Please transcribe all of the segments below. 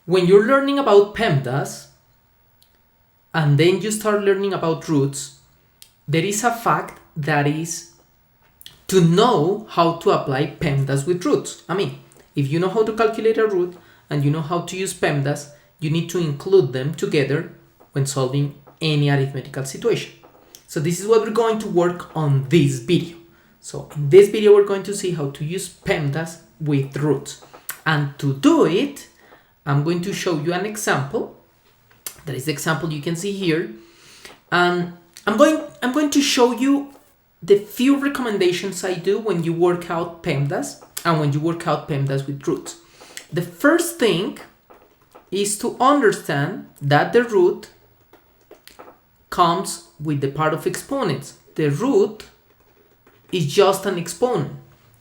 When you're learning about PEMDAS, and then you start learning about roots, there is a fact that is to know how to apply PEMDAS with roots. I mean, if you know how to calculate a root and you know how to use PEMDAS, you need to include them together when solving any arithmetical situation. So this is what we're going to work on this video. So in this video, we're going to see how to use PEMDAS with roots. And to do it, I'm going to show you an example. That is the example you can see here. And I'm going to show you the few recommendations I do when you work out PEMDAS and when you work out PEMDAS with roots. The first thing is to understand that the root comes with the part of exponents. The root is just an exponent.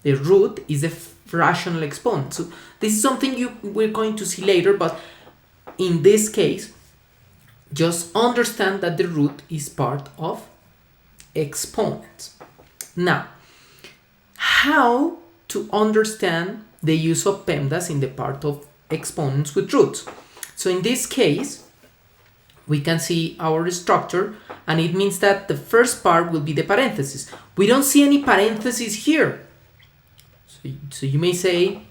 The root is a rational exponent. So this is something we're going to see later, but in this case, just understand that the root is part of exponents. Now, how to understand the use of PEMDAS in the part of exponents with roots? So in this case, we can see our structure, and it means that the first part will be the parenthesis. We don't see any parentheses here. So you may say,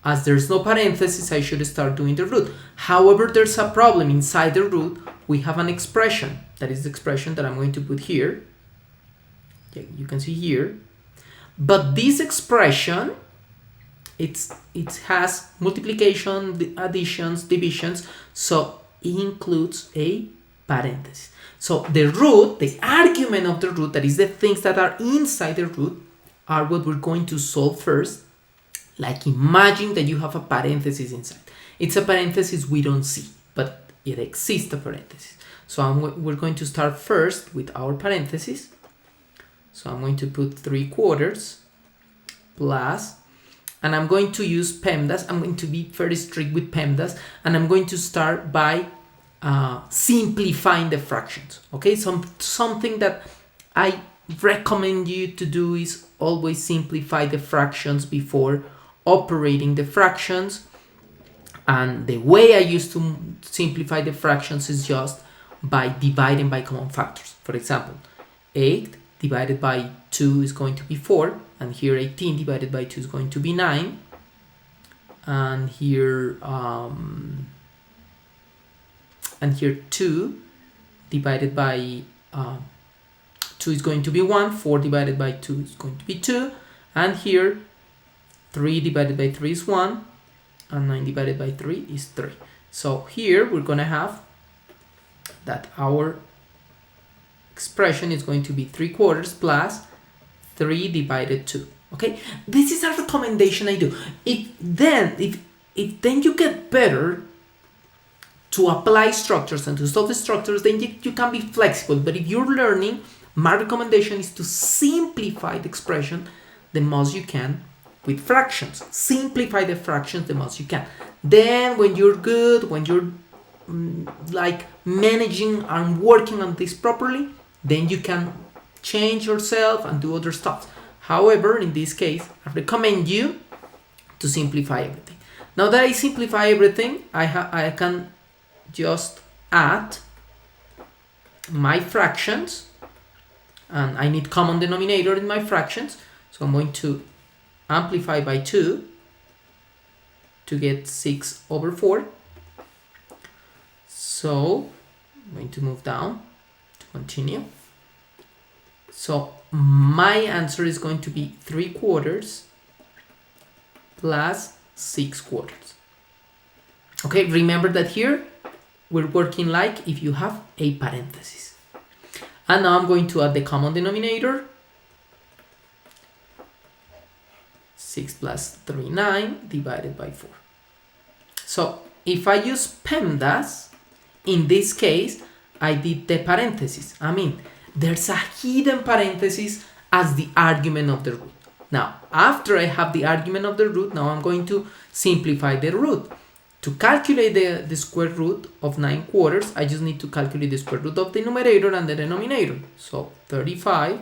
as there's no parenthesis, I should start doing the root. However, there's a problem. Inside the root, we have an expression. That is the expression that I'm going to put here. You can see here. But this expression, it has multiplication, additions, divisions, so it includes a parenthesis. So the root, the argument of the root, that is the things that are inside the root, are what we're going to solve first. Like imagine that you have a parenthesis inside. It's a parenthesis we don't see, but it exists, a parenthesis. So we're going to start first with our parenthesis. So I'm going to put 3/4 plus, and I'm going to use PEMDAS. I'm going to be very strict with PEMDAS, and I'm going to start by simplifying the fractions. Okay, something that I recommend you to do is always simplify the fractions before operating the fractions. And the way I used to simplify the fractions is just by dividing by common factors. For example, 8 divided by 2 is going to be 4, and here 18 divided by 2 is going to be 9, and here 2 divided by 2 is going to be 1, 4 divided by 2 is going to be 2, and here 3 divided by 3 is 1, and 9 divided by 3 is 3. So here we're going to have that our expression is going to be 3/4 plus 3 divided 2. Okay, this is a recommendation I do. If then you get better to apply structures and to solve the structures, then you can be flexible. But if you're learning, my recommendation is to simplify the expression the most you can with fractions. Simplify the fractions the most you can. Then when you're good, when you're like managing and working on this properly, then you can change yourself and do other stuff. However, in this case, I recommend you to simplify everything. Now that I simplify everything, I can just add my fractions, and I need common denominator in my fractions, so I'm going to amplify by 2 to get 6/4. So I'm going to move down to continue. So my answer is going to be 3/4 plus 6/4. Okay, remember that here we're working like if you have a parenthesis. And now I'm going to add the common denominator. 6 plus 3, 9 divided by 4. So if I use PEMDAS, in this case, I did the parenthesis. I mean, there's a hidden parenthesis as the argument of the root. Now, after I have the argument of the root, now I'm going to simplify the root. To calculate the square root of 9/4, I just need to calculate the square root of the numerator and the denominator. So 35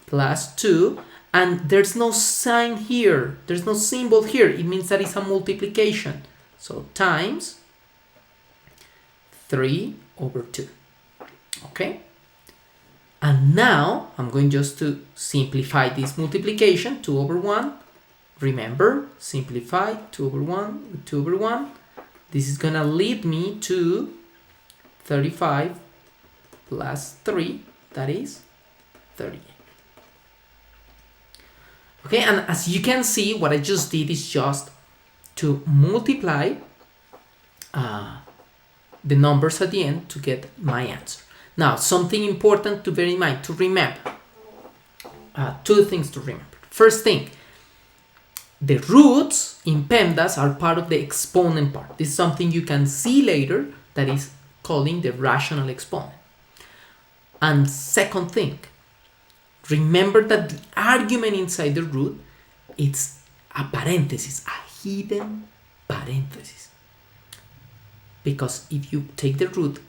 plus 2, and there's no sign here. There's no symbol here. It means that it's a multiplication. So times 3 over 2. Okay? And now I'm going just to simplify this multiplication, 2 over 1. Remember, simplify 2 over 1 with 2 over 1. This is going to lead me to 35 plus 3, that is 38. Okay, and as you can see, what I just did is just to multiply the numbers at the end to get my answer. Now, something important to bear in mind, to remember. Two things to remember. First thing, the roots in PEMDAS are part of the exponent part. This is something you can see later that is calling the rational exponent. And second thing, remember that the argument inside the root, it's a parenthesis, a hidden parenthesis. Because if you take the root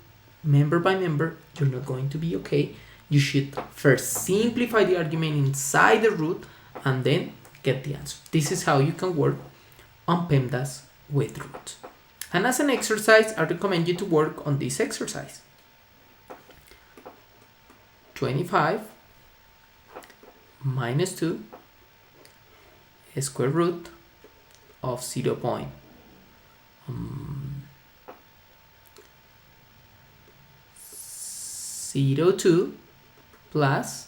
member by member, you're not going to be okay. You should first simplify the argument inside the root and then get the answer. This is how you can work on PEMDAS with roots. And as an exercise, I recommend you to work on this exercise. 25 minus 2 square root of 0.02 plus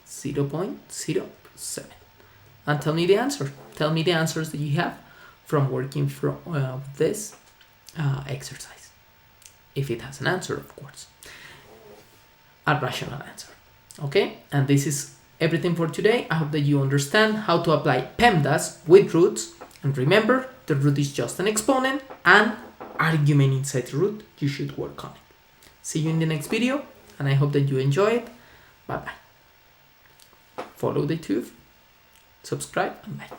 0.07. And tell me the answer. Tell me the answers that you have from working from this exercise. If it has an answer, of course. A rational answer. Okay? And this is everything for today. I hope that you understand how to apply PEMDAS with roots. And remember, the root is just an exponent and argument inside the root. You should work on it. See you in the next video, and I hope that you enjoy it. Bye bye. Follow the YouTube, subscribe, and bye.